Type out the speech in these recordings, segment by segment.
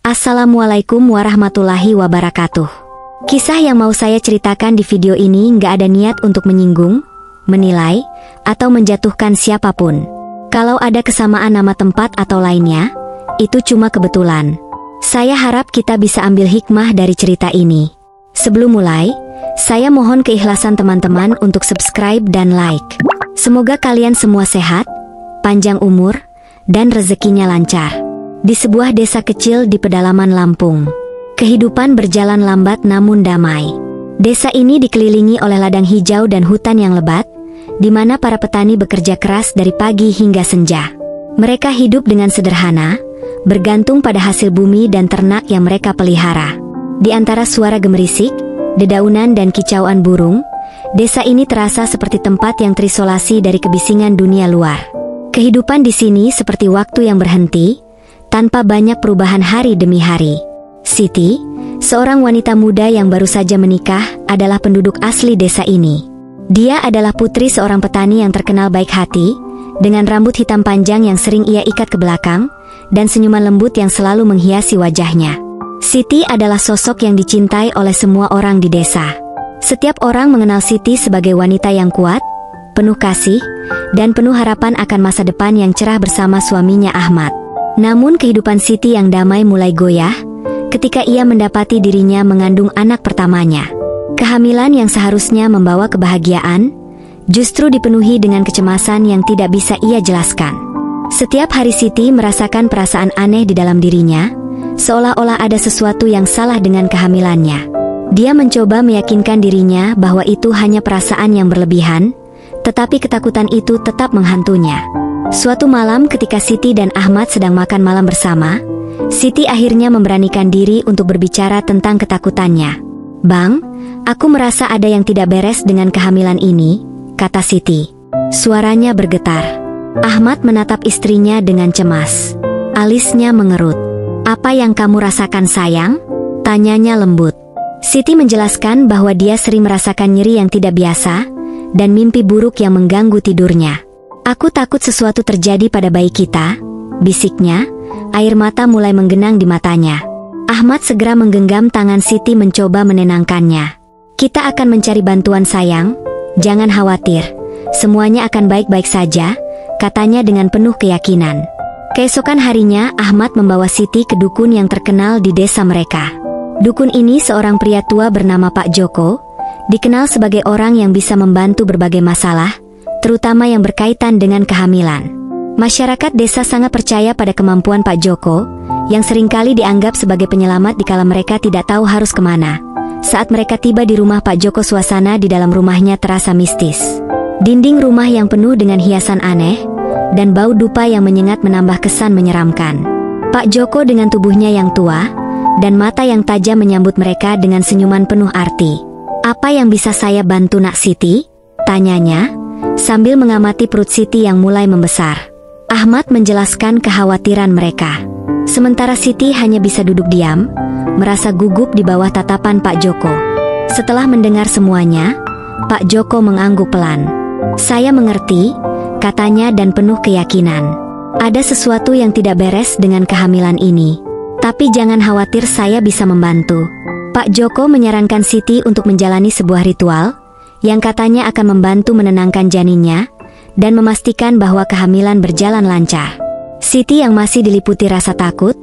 Assalamualaikum warahmatullahi wabarakatuh. Kisah yang mau saya ceritakan di video ini nggak ada niat untuk menyinggung, menilai, atau menjatuhkan siapapun. Kalau ada kesamaan nama tempat atau lainnya, itu cuma kebetulan. Saya harap kita bisa ambil hikmah dari cerita ini. Sebelum mulai, saya mohon keikhlasan teman-teman untuk subscribe dan like. Semoga kalian semua sehat, panjang umur, dan rezekinya lancar. Di sebuah desa kecil di pedalaman Lampung, kehidupan berjalan lambat namun damai. Desa ini dikelilingi oleh ladang hijau dan hutan yang lebat, di mana para petani bekerja keras dari pagi hingga senja. Mereka hidup dengan sederhana, bergantung pada hasil bumi dan ternak yang mereka pelihara. Di antara suara gemerisik, dedaunan dan kicauan burung, desa ini terasa seperti tempat yang terisolasi dari kebisingan dunia luar. Kehidupan di sini seperti waktu yang berhenti, tanpa banyak perubahan hari demi hari. Siti, seorang wanita muda yang baru saja menikah, adalah penduduk asli desa ini. Dia adalah putri seorang petani yang terkenal baik hati, dengan rambut hitam panjang yang sering ia ikat ke belakang, dan senyuman lembut yang selalu menghiasi wajahnya. Siti adalah sosok yang dicintai oleh semua orang di desa. Setiap orang mengenal Siti sebagai wanita yang kuat, penuh kasih, dan penuh harapan akan masa depan yang cerah bersama suaminya Ahmad. Namun kehidupan Siti yang damai mulai goyah ketika ia mendapati dirinya mengandung anak pertamanya. Kehamilan yang seharusnya membawa kebahagiaan, justru dipenuhi dengan kecemasan yang tidak bisa ia jelaskan. Setiap hari Siti merasakan perasaan aneh di dalam dirinya, seolah-olah ada sesuatu yang salah dengan kehamilannya. Dia mencoba meyakinkan dirinya bahwa itu hanya perasaan yang berlebihan, tetapi ketakutan itu tetap menghantuinya. Suatu malam ketika Siti dan Ahmad sedang makan malam bersama, Siti akhirnya memberanikan diri untuk berbicara tentang ketakutannya. "Bang, aku merasa ada yang tidak beres dengan kehamilan ini," kata Siti. Suaranya bergetar. Ahmad menatap istrinya dengan cemas. Alisnya mengerut. "Apa yang kamu rasakan, sayang?" tanyanya lembut. Siti menjelaskan bahwa dia sering merasakan nyeri yang tidak biasa, dan mimpi buruk yang mengganggu tidurnya. "Aku takut sesuatu terjadi pada bayi kita," bisiknya. Air mata mulai menggenang di matanya. Ahmad segera menggenggam tangan Siti mencoba menenangkannya. "Kita akan mencari bantuan, sayang. Jangan khawatir. Semuanya akan baik-baik saja," katanya dengan penuh keyakinan. Keesokan harinya, Ahmad membawa Siti ke dukun yang terkenal di desa mereka. Dukun ini seorang pria tua bernama Pak Joko, dikenal sebagai orang yang bisa membantu berbagai masalah, terutama yang berkaitan dengan kehamilan. Masyarakat desa sangat percaya pada kemampuan Pak Joko, yang seringkali dianggap sebagai penyelamat dikala mereka tidak tahu harus kemana. Saat mereka tiba di rumah Pak Joko, suasana di dalam rumahnya terasa mistis. Dinding rumah yang penuh dengan hiasan aneh, dan bau dupa yang menyengat menambah kesan menyeramkan. Pak Joko dengan tubuhnya yang tua, dan mata yang tajam menyambut mereka dengan senyuman penuh arti. "Apa yang bisa saya bantu, Nak Siti?" tanyanya, sambil mengamati perut Siti yang mulai membesar. Ahmad menjelaskan kekhawatiran mereka. Sementara Siti hanya bisa duduk diam, merasa gugup di bawah tatapan Pak Joko. Setelah mendengar semuanya, Pak Joko mengangguk pelan. "Saya mengerti," katanya dan penuh keyakinan. "Ada sesuatu yang tidak beres dengan kehamilan ini. Tapi jangan khawatir, saya bisa membantu." Pak Joko menyarankan Siti untuk menjalani sebuah ritual, yang katanya akan membantu menenangkan janinnya, dan memastikan bahwa kehamilan berjalan lancar. Siti yang masih diliputi rasa takut,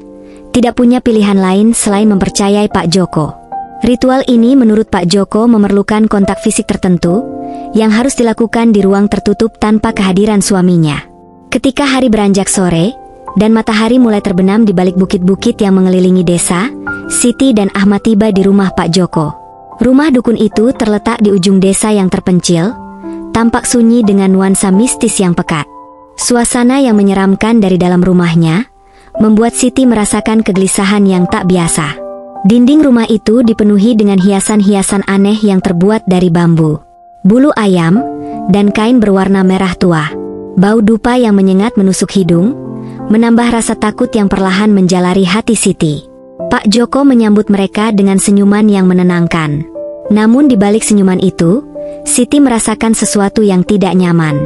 tidak punya pilihan lain selain mempercayai Pak Joko. Ritual ini menurut Pak Joko memerlukan kontak fisik tertentu, yang harus dilakukan di ruang tertutup tanpa kehadiran suaminya. Ketika hari beranjak sore, dan matahari mulai terbenam di balik bukit-bukit yang mengelilingi desa, Siti dan Ahmad tiba di rumah Pak Joko. Rumah dukun itu terletak di ujung desa yang terpencil, tampak sunyi dengan nuansa mistis yang pekat. Suasana yang menyeramkan dari dalam rumahnya, membuat Siti merasakan kegelisahan yang tak biasa. Dinding rumah itu dipenuhi dengan hiasan-hiasan aneh yang terbuat dari bambu, bulu ayam, dan kain berwarna merah tua. Bau dupa yang menyengat menusuk hidung, menambah rasa takut yang perlahan menjalari hati Siti. Pak Joko menyambut mereka dengan senyuman yang menenangkan. Namun di balik senyuman itu, Siti merasakan sesuatu yang tidak nyaman.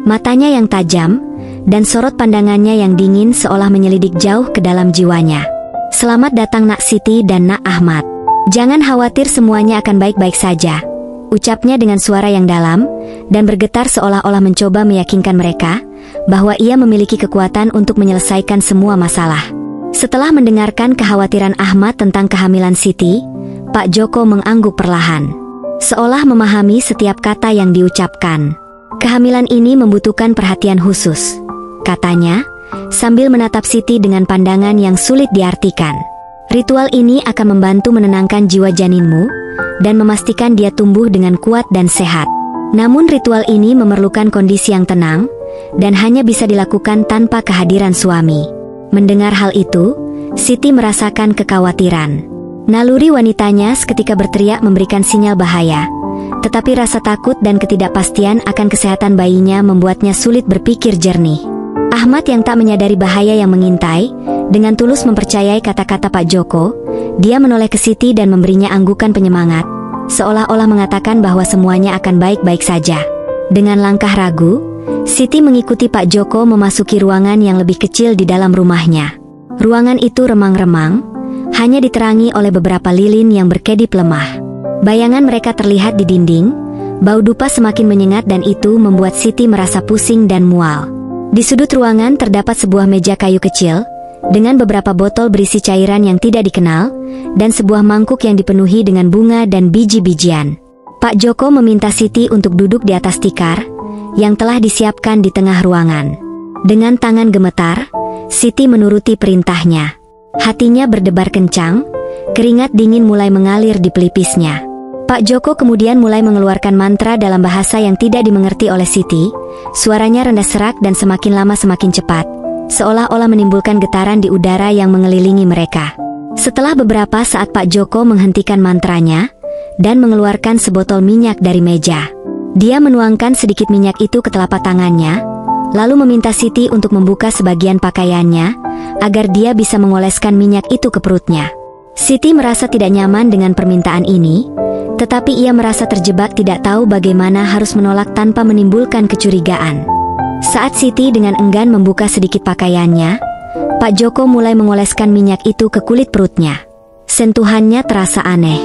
Matanya yang tajam, dan sorot pandangannya yang dingin seolah menyelidik jauh ke dalam jiwanya. "Selamat datang Nak Siti dan Nak Ahmad. Jangan khawatir, semuanya akan baik-baik saja," ucapnya dengan suara yang dalam dan bergetar seolah-olah mencoba meyakinkan mereka bahwa ia memiliki kekuatan untuk menyelesaikan semua masalah. Setelah mendengarkan kekhawatiran Ahmad tentang kehamilan Siti, Pak Joko mengangguk perlahan, seolah memahami setiap kata yang diucapkan. "Kehamilan ini membutuhkan perhatian khusus," katanya, sambil menatap Siti dengan pandangan yang sulit diartikan. "Ritual ini akan membantu menenangkan jiwa janinmu dan memastikan dia tumbuh dengan kuat dan sehat. Namun ritual ini memerlukan kondisi yang tenang dan hanya bisa dilakukan tanpa kehadiran suami." Mendengar hal itu, Siti merasakan kekhawatiran. Naluri wanitanya seketika berteriak memberikan sinyal bahaya. Tetapi rasa takut dan ketidakpastian akan kesehatan bayinya membuatnya sulit berpikir jernih. Ahmad yang tak menyadari bahaya yang mengintai, dengan tulus mempercayai kata-kata Pak Joko. Dia menoleh ke Siti dan memberinya anggukan penyemangat, seolah-olah mengatakan bahwa semuanya akan baik-baik saja. Dengan langkah ragu, Siti mengikuti Pak Joko memasuki ruangan yang lebih kecil di dalam rumahnya. Ruangan itu remang-remang, hanya diterangi oleh beberapa lilin yang berkedip lemah. Bayangan mereka terlihat di dinding, bau dupa semakin menyengat dan itu membuat Siti merasa pusing dan mual. Di sudut ruangan terdapat sebuah meja kayu kecil, dengan beberapa botol berisi cairan yang tidak dikenal, dan sebuah mangkuk yang dipenuhi dengan bunga dan biji-bijian. Pak Joko meminta Siti untuk duduk di atas tikar, yang telah disiapkan di tengah ruangan. Dengan tangan gemetar, Siti menuruti perintahnya. Hatinya berdebar kencang, keringat dingin mulai mengalir di pelipisnya. Pak Joko kemudian mulai mengeluarkan mantra dalam bahasa yang tidak dimengerti oleh Siti. Suaranya rendah serak dan semakin lama semakin cepat, seolah-olah menimbulkan getaran di udara yang mengelilingi mereka. Setelah beberapa saat Pak Joko menghentikan mantranya dan mengeluarkan sebotol minyak dari meja. Dia menuangkan sedikit minyak itu ke telapak tangannya, lalu meminta Siti untuk membuka sebagian pakaiannya agar dia bisa mengoleskan minyak itu ke perutnya. Siti merasa tidak nyaman dengan permintaan ini, tetapi ia merasa terjebak, tidak tahu bagaimana harus menolak tanpa menimbulkan kecurigaan. Saat Siti dengan enggan membuka sedikit pakaiannya, Pak Joko mulai mengoleskan minyak itu ke kulit perutnya. Sentuhannya terasa aneh,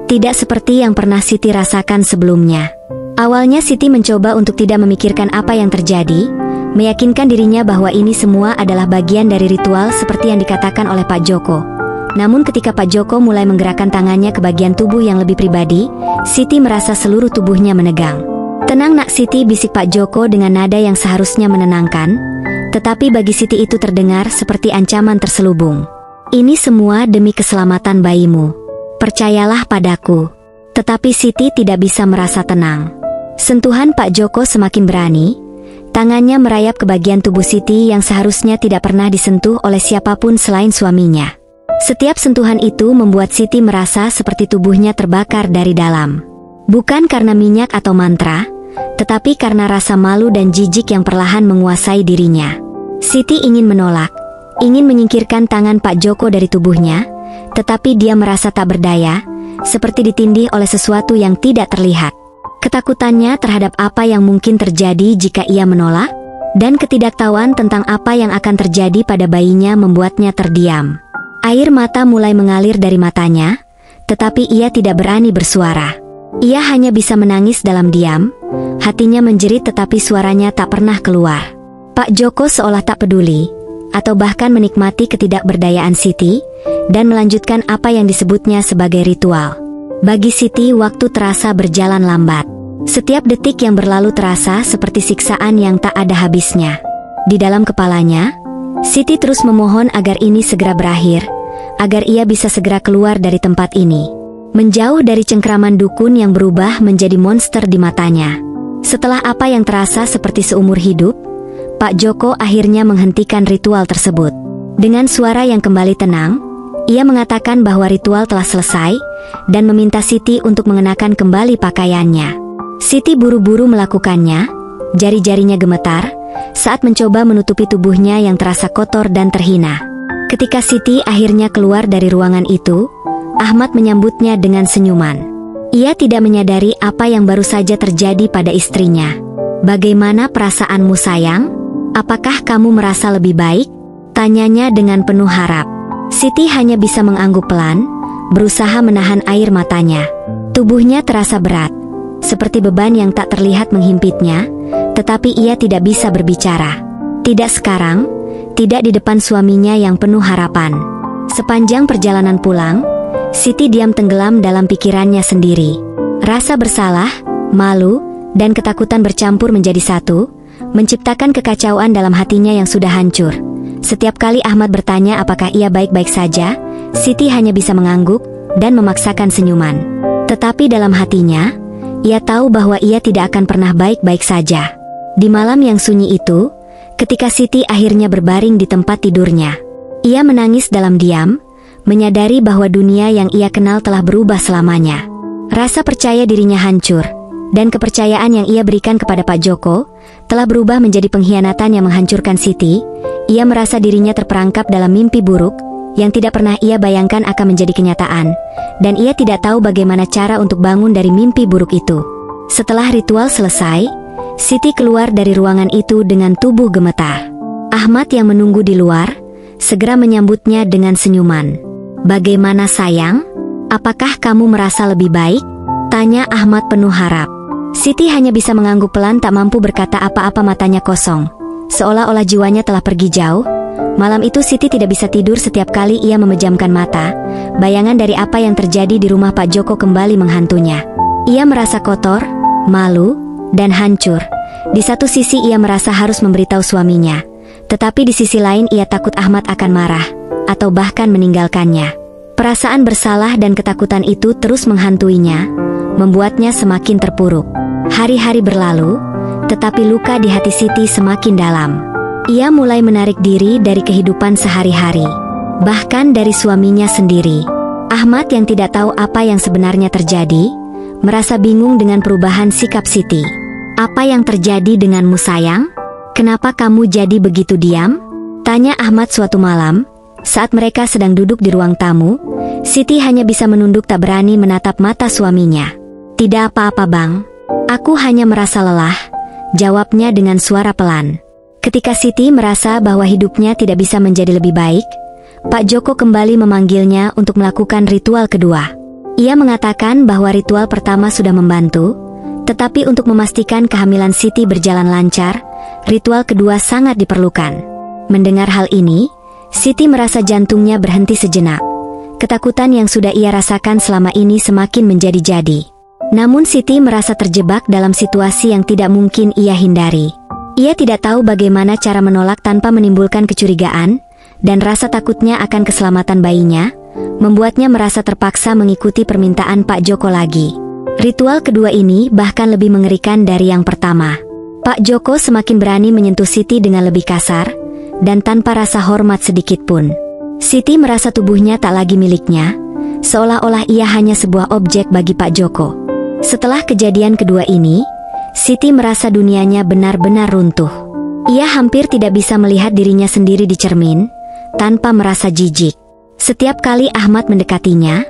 tidak seperti yang pernah Siti rasakan sebelumnya. Awalnya Siti mencoba untuk tidak memikirkan apa yang terjadi, meyakinkan dirinya bahwa ini semua adalah bagian dari ritual seperti yang dikatakan oleh Pak Joko. Namun ketika Pak Joko mulai menggerakkan tangannya ke bagian tubuh yang lebih pribadi, Siti merasa seluruh tubuhnya menegang. "Tenang Nak Siti," bisik Pak Joko dengan nada yang seharusnya menenangkan, tetapi bagi Siti itu terdengar seperti ancaman terselubung. "Ini semua demi keselamatan bayimu. Percayalah padaku." Tetapi Siti tidak bisa merasa tenang. Sentuhan Pak Joko semakin berani, tangannya merayap ke bagian tubuh Siti yang seharusnya tidak pernah disentuh oleh siapapun selain suaminya. Setiap sentuhan itu membuat Siti merasa seperti tubuhnya terbakar dari dalam. Bukan karena minyak atau mantra, tetapi karena rasa malu dan jijik yang perlahan menguasai dirinya. Siti ingin menolak, ingin menyingkirkan tangan Pak Joko dari tubuhnya, tetapi dia merasa tak berdaya, seperti ditindih oleh sesuatu yang tidak terlihat. Ketakutannya terhadap apa yang mungkin terjadi jika ia menolak, dan ketidaktahuan tentang apa yang akan terjadi pada bayinya membuatnya terdiam. Air mata mulai mengalir dari matanya, tetapi ia tidak berani bersuara. Ia hanya bisa menangis dalam diam, hatinya menjerit tetapi suaranya tak pernah keluar. Pak Joko seolah tak peduli, atau bahkan menikmati ketidakberdayaan Siti, dan melanjutkan apa yang disebutnya sebagai ritual. Bagi Siti waktu terasa berjalan lambat. Setiap detik yang berlalu terasa seperti siksaan yang tak ada habisnya. Di dalam kepalanya, Siti terus memohon agar ini segera berakhir, agar ia bisa segera keluar dari tempat ini, menjauh dari cengkraman dukun yang berubah menjadi monster di matanya. Setelah apa yang terasa seperti seumur hidup, Pak Joko akhirnya menghentikan ritual tersebut. Dengan suara yang kembali tenang, ia mengatakan bahwa ritual telah selesai, dan meminta Siti untuk mengenakan kembali pakaiannya. Siti buru-buru melakukannya, jari-jarinya gemetar, saat mencoba menutupi tubuhnya yang terasa kotor dan terhina. Ketika Siti akhirnya keluar dari ruangan itu, Ahmad menyambutnya dengan senyuman. Ia tidak menyadari apa yang baru saja terjadi pada istrinya. "Bagaimana perasaanmu sayang? Apakah kamu merasa lebih baik?" tanyanya dengan penuh harap. Siti hanya bisa mengangguk pelan, berusaha menahan air matanya. Tubuhnya terasa berat, seperti beban yang tak terlihat menghimpitnya, tetapi ia tidak bisa berbicara. Tidak sekarang, tidak di depan suaminya yang penuh harapan. Sepanjang perjalanan pulang, Siti diam tenggelam dalam pikirannya sendiri. Rasa bersalah, malu, dan ketakutan bercampur menjadi satu, menciptakan kekacauan dalam hatinya yang sudah hancur. Setiap kali Ahmad bertanya apakah ia baik-baik saja, Siti hanya bisa mengangguk dan memaksakan senyuman. Tetapi dalam hatinya, ia tahu bahwa ia tidak akan pernah baik-baik saja. Di malam yang sunyi itu, ketika Siti akhirnya berbaring di tempat tidurnya, ia menangis dalam diam, menyadari bahwa dunia yang ia kenal telah berubah selamanya. Rasa percaya dirinya hancur, dan kepercayaan yang ia berikan kepada Pak Joko telah berubah menjadi pengkhianatan yang menghancurkan Siti. Ia merasa dirinya terperangkap dalam mimpi buruk yang tidak pernah ia bayangkan akan menjadi kenyataan, dan ia tidak tahu bagaimana cara untuk bangun dari mimpi buruk itu. Setelah ritual selesai, Siti keluar dari ruangan itu dengan tubuh gemetar. Ahmad yang menunggu di luar segera menyambutnya dengan senyuman. "Bagaimana sayang? Apakah kamu merasa lebih baik?" tanya Ahmad penuh harap. Siti hanya bisa mengangguk pelan, tak mampu berkata apa-apa, matanya kosong, seolah-olah jiwanya telah pergi jauh. Malam itu Siti tidak bisa tidur. Setiap kali ia memejamkan mata, bayangan dari apa yang terjadi di rumah Pak Joko kembali menghantuinya. Ia merasa kotor, malu, dan hancur. Di satu sisi ia merasa harus memberitahu suaminya, tetapi di sisi lain ia takut Ahmad akan marah atau bahkan meninggalkannya. Perasaan bersalah dan ketakutan itu terus menghantuinya, membuatnya semakin terpuruk. Hari-hari berlalu, tetapi luka di hati Siti semakin dalam. Ia mulai menarik diri dari kehidupan sehari-hari, bahkan dari suaminya sendiri. Ahmad yang tidak tahu apa yang sebenarnya terjadi, merasa bingung dengan perubahan sikap Siti. "Apa yang terjadi denganmu sayang? Kenapa kamu jadi begitu diam?" tanya Ahmad suatu malam. Saat mereka sedang duduk di ruang tamu, Siti hanya bisa menunduk, tak berani menatap mata suaminya. "Tidak apa-apa bang, aku hanya merasa lelah," jawabnya dengan suara pelan. Ketika Siti merasa bahwa hidupnya tidak bisa menjadi lebih baik, Pak Joko kembali memanggilnya untuk melakukan ritual kedua. Ia mengatakan bahwa ritual pertama sudah membantu, tetapi untuk memastikan kehamilan Siti berjalan lancar, ritual kedua sangat diperlukan. Mendengar hal ini, Siti merasa jantungnya berhenti sejenak. Ketakutan yang sudah ia rasakan selama ini semakin menjadi-jadi. Namun Siti merasa terjebak dalam situasi yang tidak mungkin ia hindari. Ia tidak tahu bagaimana cara menolak tanpa menimbulkan kecurigaan, dan rasa takutnya akan keselamatan bayinya membuatnya merasa terpaksa mengikuti permintaan Pak Joko lagi. Ritual kedua ini bahkan lebih mengerikan dari yang pertama. Pak Joko semakin berani menyentuh Siti dengan lebih kasar dan tanpa rasa hormat sedikit pun. Siti merasa tubuhnya tak lagi miliknya, seolah-olah ia hanya sebuah objek bagi Pak Joko. Setelah kejadian kedua ini, Siti merasa dunianya benar-benar runtuh. Ia hampir tidak bisa melihat dirinya sendiri di cermin, tanpa merasa jijik. Setiap kali Ahmad mendekatinya,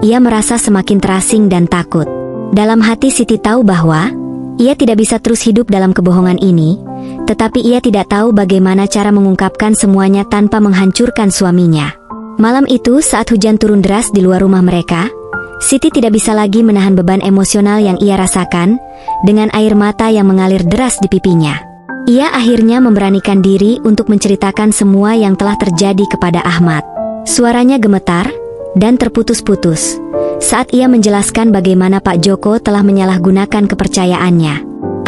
ia merasa semakin terasing dan takut. Dalam hati Siti tahu bahwa ia tidak bisa terus hidup dalam kebohongan ini, tetapi ia tidak tahu bagaimana cara mengungkapkan semuanya tanpa menghancurkan suaminya. Malam itu saat hujan turun deras di luar rumah mereka, Siti tidak bisa lagi menahan beban emosional yang ia rasakan, dengan air mata yang mengalir deras di pipinya. Ia akhirnya memberanikan diri untuk menceritakan semua yang telah terjadi kepada Ahmad. Suaranya gemetar dan terputus-putus saat ia menjelaskan bagaimana Pak Joko telah menyalahgunakan kepercayaannya.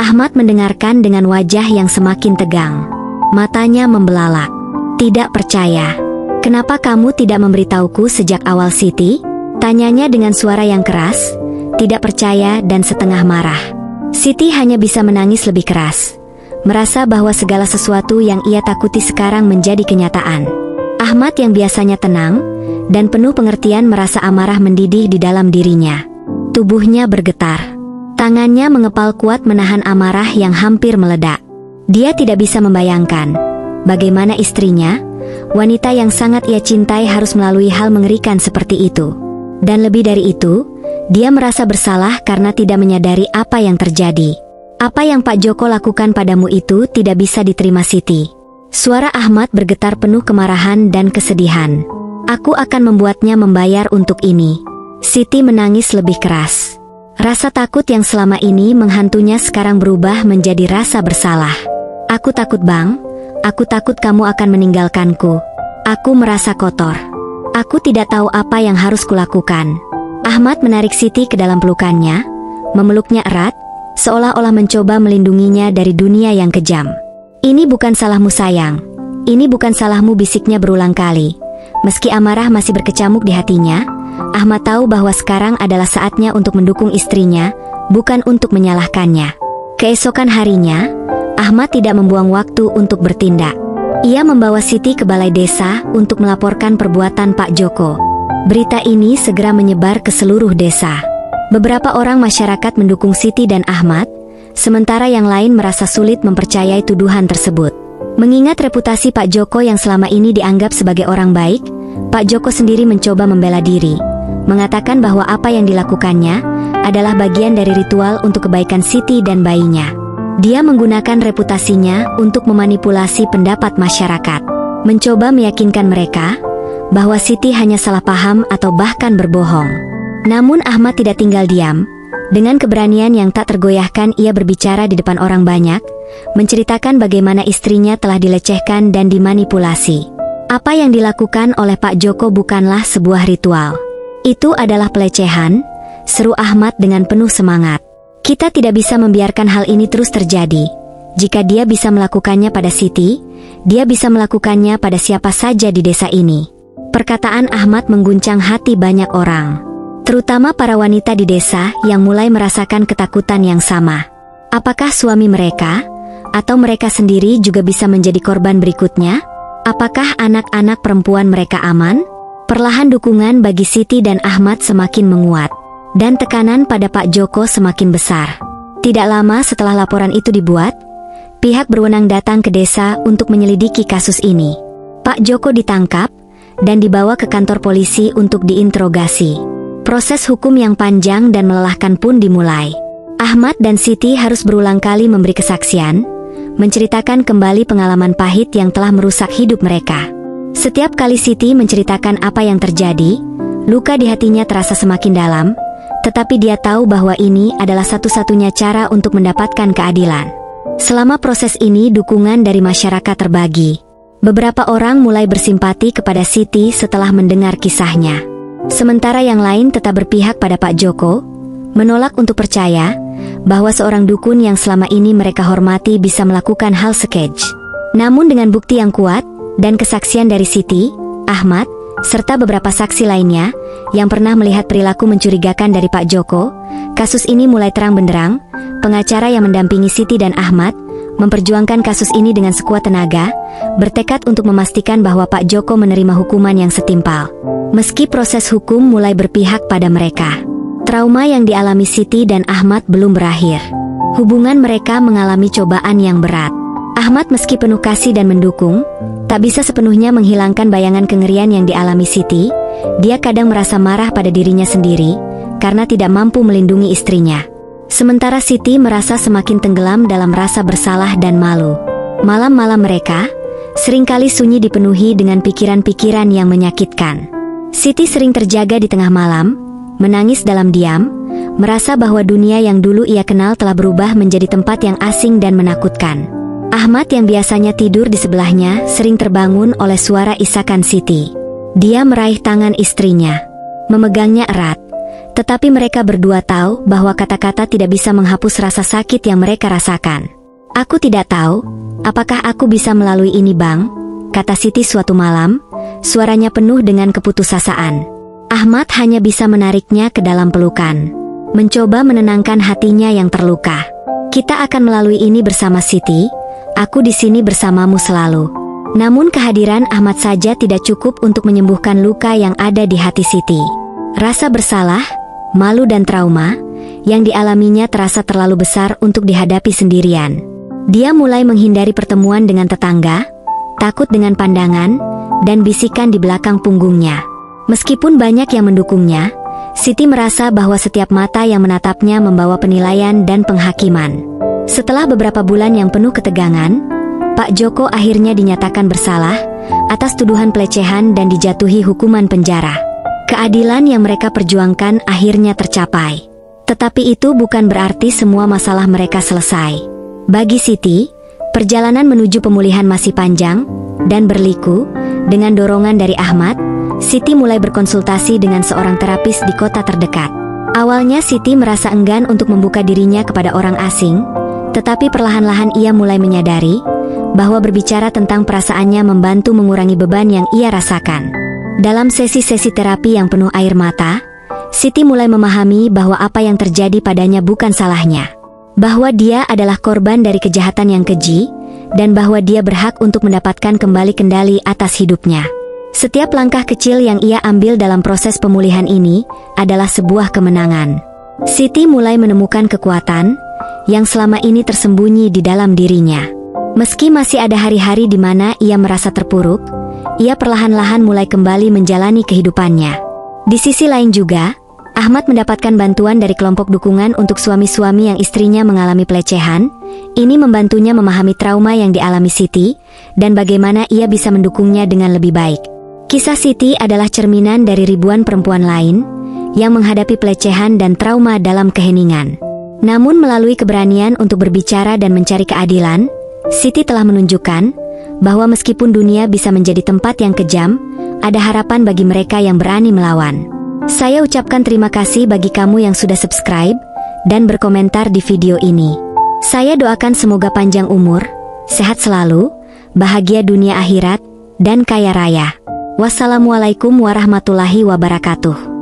Ahmad mendengarkan dengan wajah yang semakin tegang. Matanya membelalak. "Tidak percaya? Kenapa kamu tidak memberitahuku sejak awal, Siti?" tanyanya dengan suara yang keras, tidak percaya dan setengah marah. Siti hanya bisa menangis lebih keras, merasa bahwa segala sesuatu yang ia takuti sekarang menjadi kenyataan. Ahmad yang biasanya tenang dan penuh pengertian merasa amarah mendidih di dalam dirinya. Tubuhnya bergetar. Tangannya mengepal kuat menahan amarah yang hampir meledak. Dia tidak bisa membayangkan bagaimana istrinya, wanita yang sangat ia cintai, harus melalui hal mengerikan seperti itu. Dan lebih dari itu, dia merasa bersalah karena tidak menyadari apa yang terjadi. "Apa yang Pak Joko lakukan padamu itu tidak bisa diterima, Siti." Suara Ahmad bergetar penuh kemarahan dan kesedihan. Aku akan membuatnya membayar untuk ini. Siti menangis lebih keras. Rasa takut yang selama ini menghantunya sekarang berubah menjadi rasa bersalah. Aku takut Bang, aku takut kamu akan meninggalkanku. Aku merasa kotor. Aku tidak tahu apa yang harus kulakukan. Ahmad menarik Siti ke dalam pelukannya, memeluknya erat, seolah-olah mencoba melindunginya dari dunia yang kejam. Ini bukan salahmu sayang. Ini bukan salahmu, bisiknya berulang kali. Meski amarah masih berkecamuk di hatinya, Ahmad tahu bahwa sekarang adalah saatnya untuk mendukung istrinya, bukan untuk menyalahkannya. Keesokan harinya, Ahmad tidak membuang waktu untuk bertindak. Ia membawa Siti ke balai desa untuk melaporkan perbuatan Pak Joko. Berita ini segera menyebar ke seluruh desa. Beberapa orang masyarakat mendukung Siti dan Ahmad, sementara yang lain merasa sulit mempercayai tuduhan tersebut. Mengingat reputasi Pak Joko yang selama ini dianggap sebagai orang baik, Pak Joko sendiri mencoba membela diri, mengatakan bahwa apa yang dilakukannya adalah bagian dari ritual untuk kebaikan Siti dan bayinya. Dia menggunakan reputasinya untuk memanipulasi pendapat masyarakat, mencoba meyakinkan mereka bahwa Siti hanya salah paham atau bahkan berbohong. Namun Ahmad tidak tinggal diam. Dengan keberanian yang tak tergoyahkan, ia berbicara di depan orang banyak, menceritakan bagaimana istrinya telah dilecehkan dan dimanipulasi. Apa yang dilakukan oleh Pak Joko bukanlah sebuah ritual. Itu adalah pelecehan, seru Ahmad dengan penuh semangat. Kita tidak bisa membiarkan hal ini terus terjadi. Jika dia bisa melakukannya pada Siti, dia bisa melakukannya pada siapa saja di desa ini. Perkataan Ahmad mengguncang hati banyak orang, terutama para wanita di desa yang mulai merasakan ketakutan yang sama. Apakah suami mereka atau mereka sendiri juga bisa menjadi korban berikutnya? Apakah anak-anak perempuan mereka aman? Perlahan dukungan bagi Siti dan Ahmad semakin menguat, dan tekanan pada Pak Joko semakin besar. Tidak lama setelah laporan itu dibuat, pihak berwenang datang ke desa untuk menyelidiki kasus ini. Pak Joko ditangkap dan dibawa ke kantor polisi untuk diinterogasi. Proses hukum yang panjang dan melelahkan pun dimulai. Ahmad dan Siti harus berulang kali memberi kesaksian, menceritakan kembali pengalaman pahit yang telah merusak hidup mereka. Setiap kali Siti menceritakan apa yang terjadi, luka di hatinya terasa semakin dalam, tetapi dia tahu bahwa ini adalah satu-satunya cara untuk mendapatkan keadilan. Selama proses ini, dukungan dari masyarakat terbagi. Beberapa orang mulai bersimpati kepada Siti setelah mendengar kisahnya. Sementara yang lain tetap berpihak pada Pak Joko, menolak untuk percaya bahwa seorang dukun yang selama ini mereka hormati bisa melakukan hal sekej. Namun dengan bukti yang kuat dan kesaksian dari Siti, Ahmad, serta beberapa saksi lainnya yang pernah melihat perilaku mencurigakan dari Pak Joko, kasus ini mulai terang benderang. Pengacara yang mendampingi Siti dan Ahmad memperjuangkan kasus ini dengan sekuat tenaga, bertekad untuk memastikan bahwa Pak Joko menerima hukuman yang setimpal. Meski proses hukum mulai berpihak pada mereka, trauma yang dialami Siti dan Ahmad belum berakhir. Hubungan mereka mengalami cobaan yang berat. Ahmad meski penuh kasih dan mendukung, tak bisa sepenuhnya menghilangkan bayangan kengerian yang dialami Siti. Dia kadang merasa marah pada dirinya sendiri, karena tidak mampu melindungi istrinya. Sementara Siti merasa semakin tenggelam dalam rasa bersalah dan malu. Malam-malam mereka seringkali sunyi dipenuhi dengan pikiran-pikiran yang menyakitkan. Siti sering terjaga di tengah malam, menangis dalam diam, merasa bahwa dunia yang dulu ia kenal telah berubah menjadi tempat yang asing dan menakutkan. Ahmad yang biasanya tidur di sebelahnya sering terbangun oleh suara isakan Siti. Dia meraih tangan istrinya, memegangnya erat. Tetapi mereka berdua tahu bahwa kata-kata tidak bisa menghapus rasa sakit yang mereka rasakan. "Aku tidak tahu, apakah aku bisa melalui ini Bang," kata Siti suatu malam, suaranya penuh dengan keputusasaan. Ahmad hanya bisa menariknya ke dalam pelukan, mencoba menenangkan hatinya yang terluka. "Kita akan melalui ini bersama Siti, aku di sini bersamamu selalu." Namun kehadiran Ahmad saja tidak cukup untuk menyembuhkan luka yang ada di hati Siti. Rasa bersalah, malu dan trauma yang dialaminya terasa terlalu besar untuk dihadapi sendirian. Dia mulai menghindari pertemuan dengan tetangga, takut dengan pandangan dan bisikan di belakang punggungnya. Meskipun banyak yang mendukungnya, Siti merasa bahwa setiap mata yang menatapnya membawa penilaian dan penghakiman. Setelah beberapa bulan yang penuh ketegangan, Pak Joko akhirnya dinyatakan bersalah atas tuduhan pelecehan dan dijatuhi hukuman penjara. Keadilan yang mereka perjuangkan akhirnya tercapai. Tetapi itu bukan berarti semua masalah mereka selesai. Bagi Siti, perjalanan menuju pemulihan masih panjang dan berliku. Dengan dorongan dari Ahmad, Siti mulai berkonsultasi dengan seorang terapis di kota terdekat. Awalnya Siti merasa enggan untuk membuka dirinya kepada orang asing, tetapi perlahan-lahan ia mulai menyadari bahwa berbicara tentang perasaannya membantu mengurangi beban yang ia rasakan. Dalam sesi-sesi terapi yang penuh air mata, Siti mulai memahami bahwa apa yang terjadi padanya bukan salahnya. Bahwa dia adalah korban dari kejahatan yang keji, dan bahwa dia berhak untuk mendapatkan kembali kendali atas hidupnya. Setiap langkah kecil yang ia ambil dalam proses pemulihan ini adalah sebuah kemenangan. Siti mulai menemukan kekuatan yang selama ini tersembunyi di dalam dirinya. Meski masih ada hari-hari di mana ia merasa terpuruk, ia perlahan-lahan mulai kembali menjalani kehidupannya. Di sisi lain juga, Ahmad mendapatkan bantuan dari kelompok dukungan untuk suami-suami yang istrinya mengalami pelecehan. Ini membantunya memahami trauma yang dialami Siti dan bagaimana ia bisa mendukungnya dengan lebih baik. Kisah Siti adalah cerminan dari ribuan perempuan lain yang menghadapi pelecehan dan trauma dalam keheningan. Namun melalui keberanian untuk berbicara dan mencari keadilan, Siti telah menunjukkan bahwa meskipun dunia bisa menjadi tempat yang kejam, ada harapan bagi mereka yang berani melawan. Saya ucapkan terima kasih bagi kamu yang sudah subscribe dan berkomentar di video ini. Saya doakan semoga panjang umur, sehat selalu, bahagia dunia akhirat, dan kaya raya. Wassalamualaikum warahmatullahi wabarakatuh.